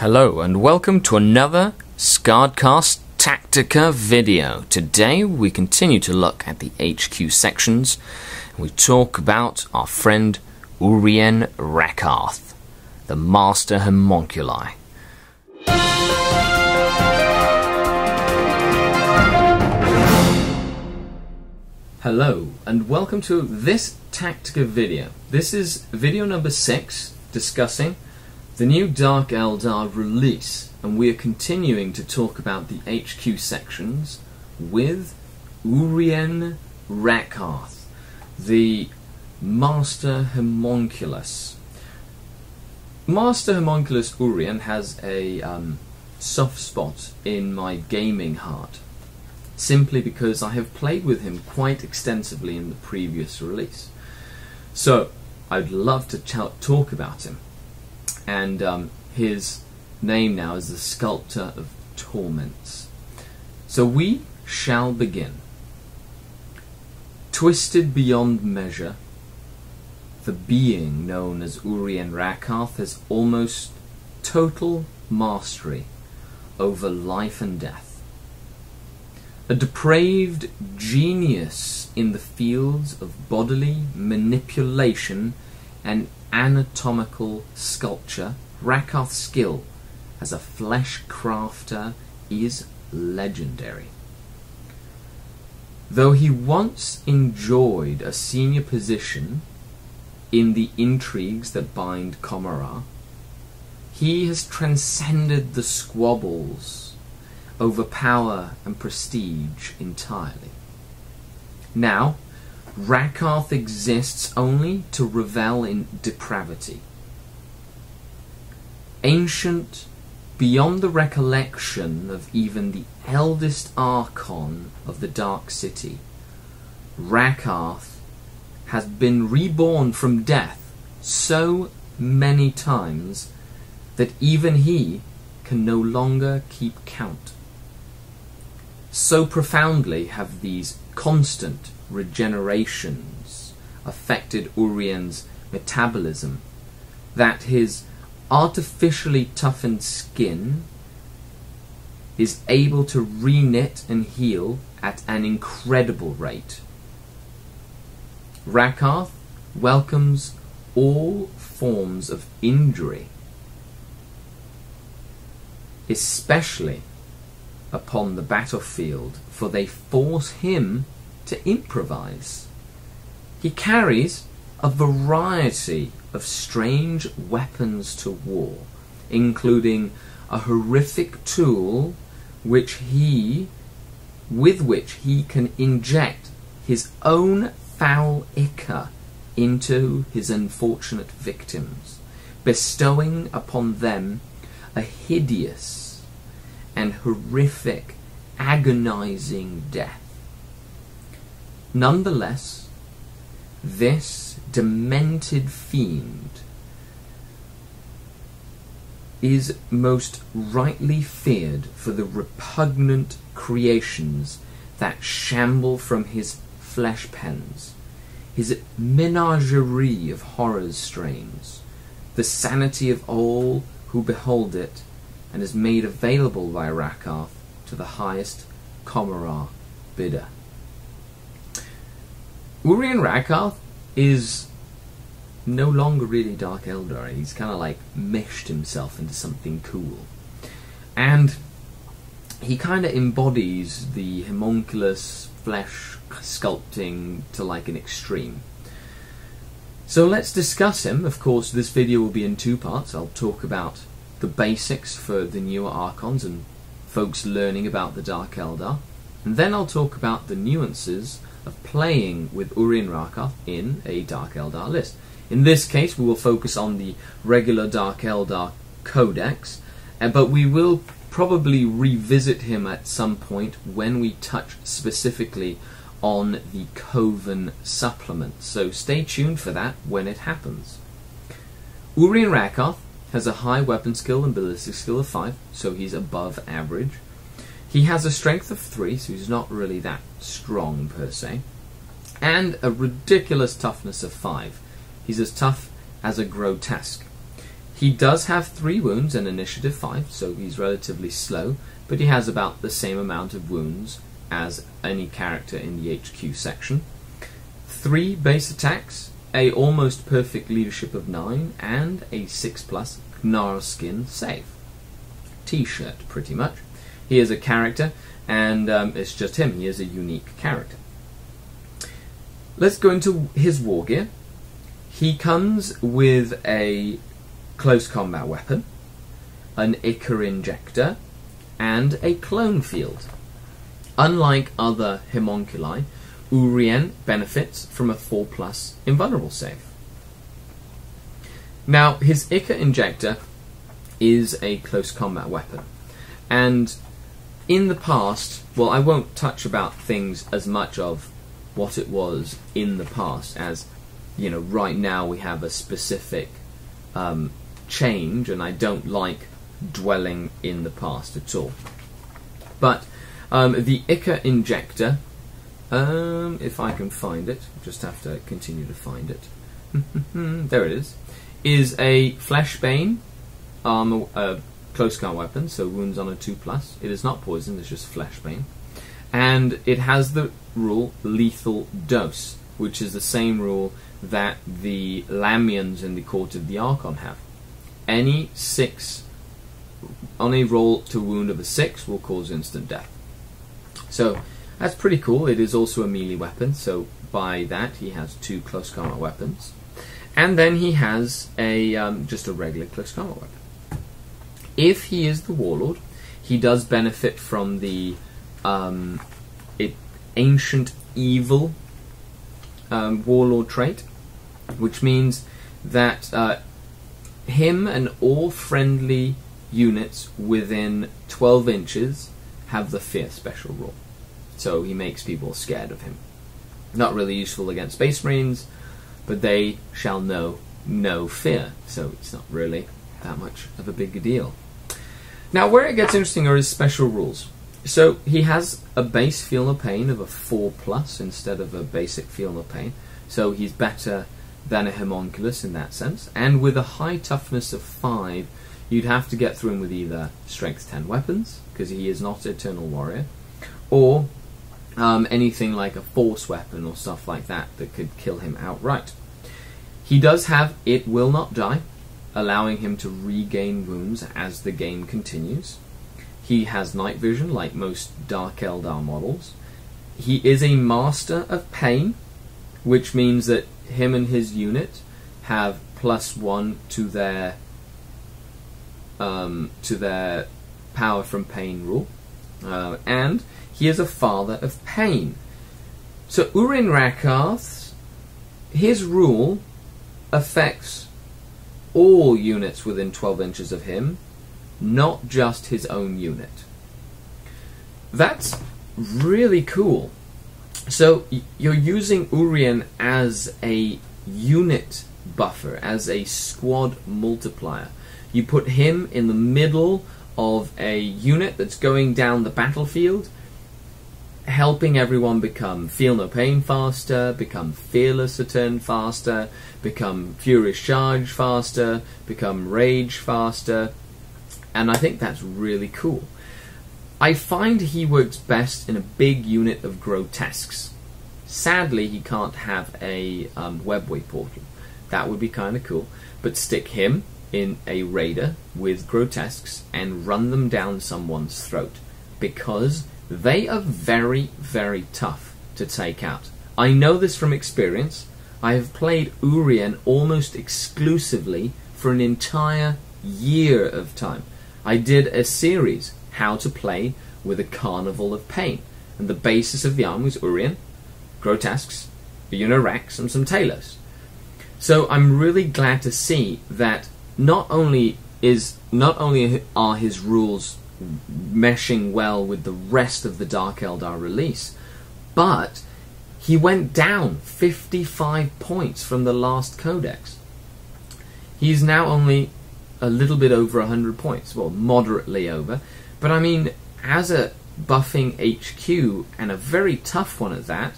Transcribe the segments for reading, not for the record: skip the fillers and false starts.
Hello and welcome to another SkaredCast Tactica video. Today we continue to look at the HQ sections and we talk about our friend Urien Rakarth, the Master Homunculi. Hello and welcome to this Tactica video. This is video number 6 discussing the new Dark Eldar release, and we are continuing to talk about the HQ sections with Urien Rakarth, the Master Homunculus. Master Homunculus Urien has a soft spot in my gaming heart, simply because I have played with him quite extensively in the previous release. So I'd love to talk about him. And his name now is the Sculptor of Torments. So we shall begin. Twisted beyond measure, the being known as Urien Rakarth has almost total mastery over life and death. A depraved genius in the fields of bodily manipulation and anatomical sculpture, Rakarth's skill as a flesh crafter is legendary. Though he once enjoyed a senior position in the intrigues that bind Comora, he has transcended the squabbles over power and prestige entirely. Now, Rakarth exists only to revel in depravity. Ancient, beyond the recollection of even the eldest Archon of the Dark City, Rakarth has been reborn from death so many times that even he can no longer keep count. So profoundly have these constant regenerations affected Urien's metabolism that his artificially toughened skin is able to reknit and heal at an incredible rate. Rakarth welcomes all forms of injury, especially upon the battlefield, for they force him to improvise. He carries a variety of strange weapons to war, including a horrific tool with which he can inject his own foul ichor into his unfortunate victims, bestowing upon them a hideous and horrific, agonizing death. Nonetheless, this demented fiend is most rightly feared for the repugnant creations that shamble from his flesh pens, his menagerie of horrors strains, the sanity of all who behold it, and is made available by Rakarth to the highest Comora bidder. Urien Rakarth is no longer really Dark Eldar. He's kind of like meshed himself into something cool. And he kind of embodies the homunculus flesh sculpting to like an extreme. So let's discuss him. Of course, this video will be in 2 parts. I'll talk about the basics for the newer Archons and folks learning about the Dark Eldar. And then I'll talk about the nuances of playing with Urien Rakarth in a Dark Eldar list. In this case, we will focus on the regular Dark Eldar Codex, but we will probably revisit him at some point when we touch specifically on the Coven supplement. So stay tuned for that when it happens. Urien Rakarth has a high weapon skill and ballistic skill of 5, so he's above average. He has a strength of 3, so he's not really that strong per se, and a ridiculous toughness of 5. He's as tough as a grotesque. He does have 3 wounds and initiative 5, so he's relatively slow, but he has about the same amount of wounds as any character in the HQ section. 3 base attacks, a almost perfect leadership of 9, and a 6+ Gnarlskin save. T-shirt, pretty much. He is a character, and it's just him. He is a unique character. Let's go into his war gear. He comes with a close combat weapon, an Ichor injector, and a clone field. Unlike other homunculi, Urien benefits from a 4+ invulnerable save. Now, his Ichor injector is a close combat weapon, and in the past, well, I won't touch about things as much of what it was in the past, as, you know, right now we have a specific change, and I don't like dwelling in the past at all. But the Ichor injector, if I can find it, just have to continue to find it. There it is a Fleshbane armor, close combat weapon, so wounds on a 2+. It is not poison, it's just Fleshbane. And it has the rule Lethal Dose, which is the same rule that the Lamians in the Court of the Archon have. Any 6 on a roll to wound of a 6 will cause instant death. So that's pretty cool. It is also a melee weapon, so by that he has 2 close combat weapons. And then he has a just a regular close combat weapon. If he is the Warlord, he does benefit from the Ancient Evil Warlord trait, which means that him and all friendly units within 12 inches have the Fear special rule. So he makes people scared of him. Not really useful against Space Marines, but they shall know no fear, so it's not really that much of a big deal. Now, where it gets interesting are his special rules. So he has a base Feel No Pain of a 4+ instead of a basic Feel No Pain, so he's better than a homunculus in that sense. And with a high toughness of 5, you'd have to get through him with either Strength 10 weapons, because he is not Eternal Warrior, or anything like a Force weapon or stuff like that that could kill him outright. He does have It Will Not Die, allowing him to regain wounds as the game continues. He has night vision, like most Dark Eldar models. He is a Master of Pain, which means that him and his unit have +1 to their power from pain rule. And he is a Father of Pain. So Urien Rakarth, his rule affects all units within 12 inches of him, not just his own unit. That's really cool. So you're using Urien as a unit buffer, as a squad multiplier. You put him in the middle of a unit that's going down the battlefield, helping everyone become Feel No Pain faster, become Fearless a turn faster, become Furious Charge faster, become Rage faster, and I think that's really cool. I find he works best in a big unit of grotesques. Sadly, he can't have a webway portal. That would be kind of cool, but stick him in a raider with grotesques and run them down someone's throat, because they are very, very tough to take out. I know this from experience. I have played Urien almost exclusively for an entire year of time. I did a series, How to Play with a Carnival of Pain, and the basis of the army was Urien, grotesques, a Unorax, and some Talos. So I'm really glad to see that not only are his rules meshing well with the rest of the Dark Eldar release, but he went down 55 points from the last codex. He's now only a little bit over 100 points, well, moderately over, but I mean, as a buffing HQ, and a very tough one at that,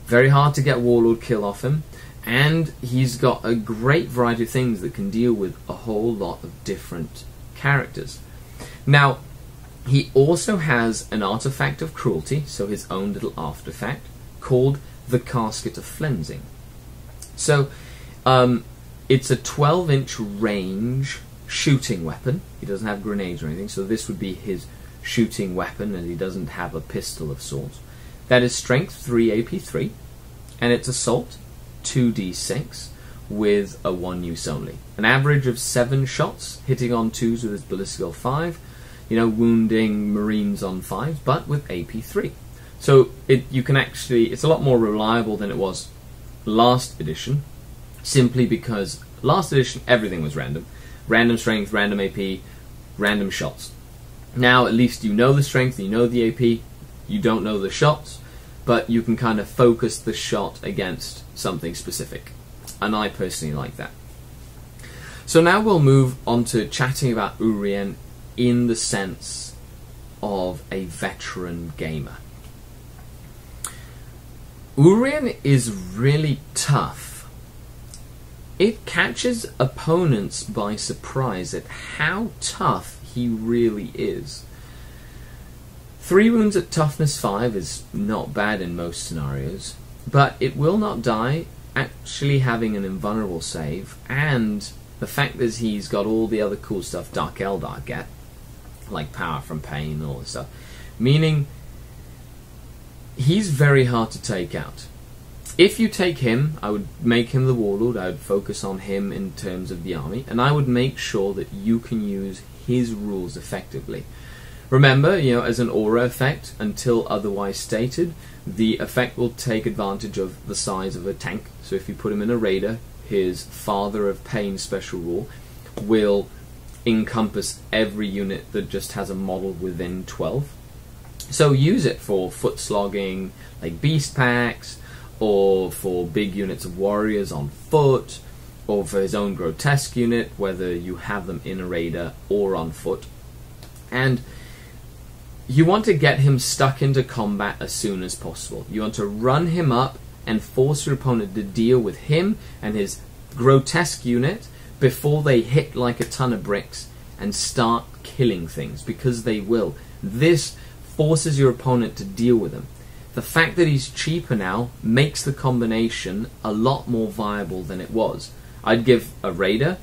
very hard to get Warlord kill off him, And he's got a great variety of things that can deal with a whole lot of different characters. Now, he also has an artifact of cruelty, so his own little artifact, called the Casket of Flensing. So, it's a 12-inch range shooting weapon. He doesn't have grenades or anything, so this would be his shooting weapon, and he doesn't have a pistol of sorts. That is strength 3 AP 3, and it's assault 2d6 with a 1 use only. An average of 7 shots, hitting on 2s with his ballistic 5, wounding Marines on 5s, but with AP 3. So it's a lot more reliable than it was last edition, simply because last edition everything was random. Random strength, random AP, random shots. Now at least you know the strength, you know the AP, you don't know the shots, but you can kind of focus the shot against something specific. And I personally like that. So now we'll move on to chatting about Urien in the sense of a veteran gamer. Urien is really tough. It catches opponents by surprise at how tough he really is. 3 wounds at toughness 5 is not bad in most scenarios, but it will not die actually having an invulnerable save, and the fact that he's got all the other cool stuff Dark Eldar get, like power from pain and all this stuff, meaning he's very hard to take out. If you take him, I would make him the warlord, I would focus on him in terms of the army, and I would make sure that you can use his rules effectively. Remember, as an aura effect, until otherwise stated, the effect will take advantage of the size of a tank. So if you put him in a raider, his Father of Pain special rule will encompass every unit that just has a model within 12. So use it for foot slogging, like beast packs, or for big units of warriors on foot, or for his own grotesque unit, whether you have them in a raider or on foot. And you want to get him stuck into combat as soon as possible. You want to run him up and force your opponent to deal with him and his grotesque unit before they hit like a ton of bricks and start killing things, because they will. This forces your opponent to deal with him. The fact that he's cheaper now makes the combination a lot more viable than it was. I'd give a raider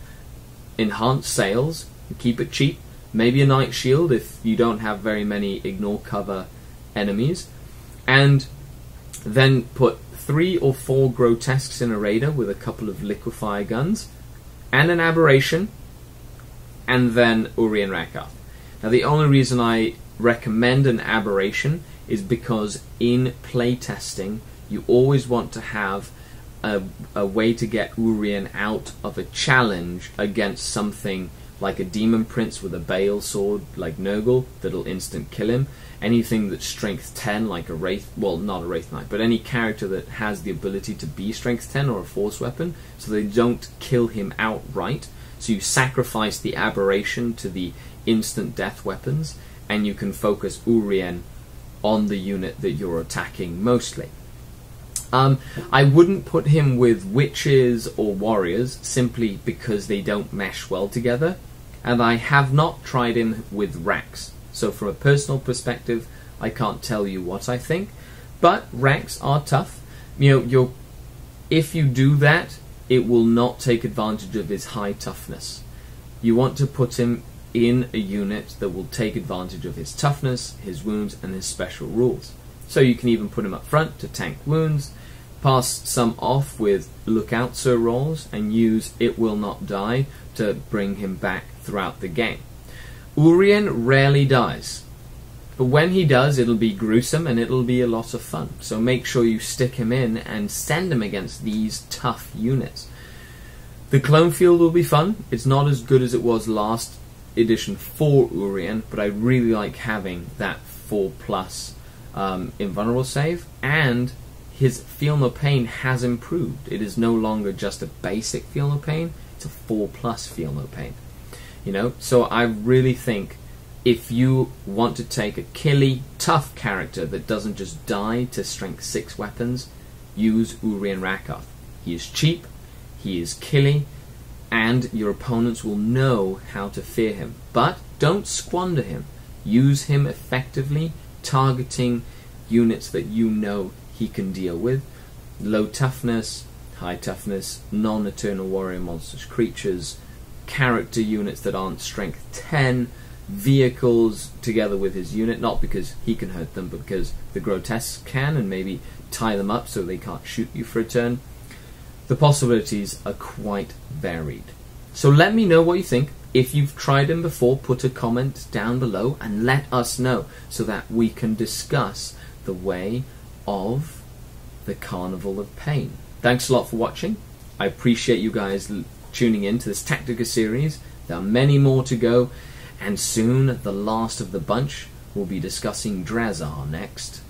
enhanced sails and keep it cheap. Maybe a Night Shield if you don't have very many ignore cover enemies, and then put 3 or 4 grotesques in a raider with a couple of liquefy guns and an aberration, and then Urien Rakarth. Now the only reason I recommend an aberration is because in playtesting you always want to have a way to get Urien out of a challenge against something like a Demon Prince with a Bale sword like Nurgle that'll instant kill him. Anything that's strength 10 like a Wraith, well not a Wraith Knight, but any character that has the ability to be strength 10 or a force weapon, so they don't kill him outright. So you sacrifice the aberration to the instant death weapons, and you can focus Urien on the unit that you're attacking mostly. I wouldn't put him with witches or warriors simply because they don't mesh well together, and I have not tried him with Raks. So from a personal perspective, I can't tell you what I think, but Raks are tough. If you do that, it will not take advantage of his high toughness. You want to put him in a unit that will take advantage of his toughness, his wounds, and his special rules. So you can even put him up front to tank wounds, pass some off with Lookout Sir rolls, and use It Will Not Die to bring him back throughout the game. Urien rarely dies, but when he does, it'll be gruesome and it'll be a lot of fun. So make sure you stick him in and send him against these tough units. The clone field will be fun. It's not as good as it was last edition for Urien, but I really like having that 4+ invulnerable save, and his Feel No Pain has improved. It is no longer just a basic Feel No Pain, it's a 4+ Feel No Pain. So I really think if you want to take a killy, tough character that doesn't just die to strength 6 weapons, use Urien Rakarth. He is cheap, he is killy, and your opponents will know how to fear him. But don't squander him. Use him effectively, targeting units that you know he can deal with. Low toughness, high toughness, non-eternal warrior monsters, creatures, character units that aren't strength 10, vehicles together with his unit, not because he can hurt them, but because the grotesques can, and maybe tie them up so they can't shoot you for a turn. The possibilities are quite varied. So let me know what you think. If you've tried him before, put a comment down below and let us know so that we can discuss the way of the Carnival of Pain. Thanks a lot for watching. I appreciate you guys tuning in to this Tactica series. There are many more to go, and soon the last of the bunch will be discussing Drazar next.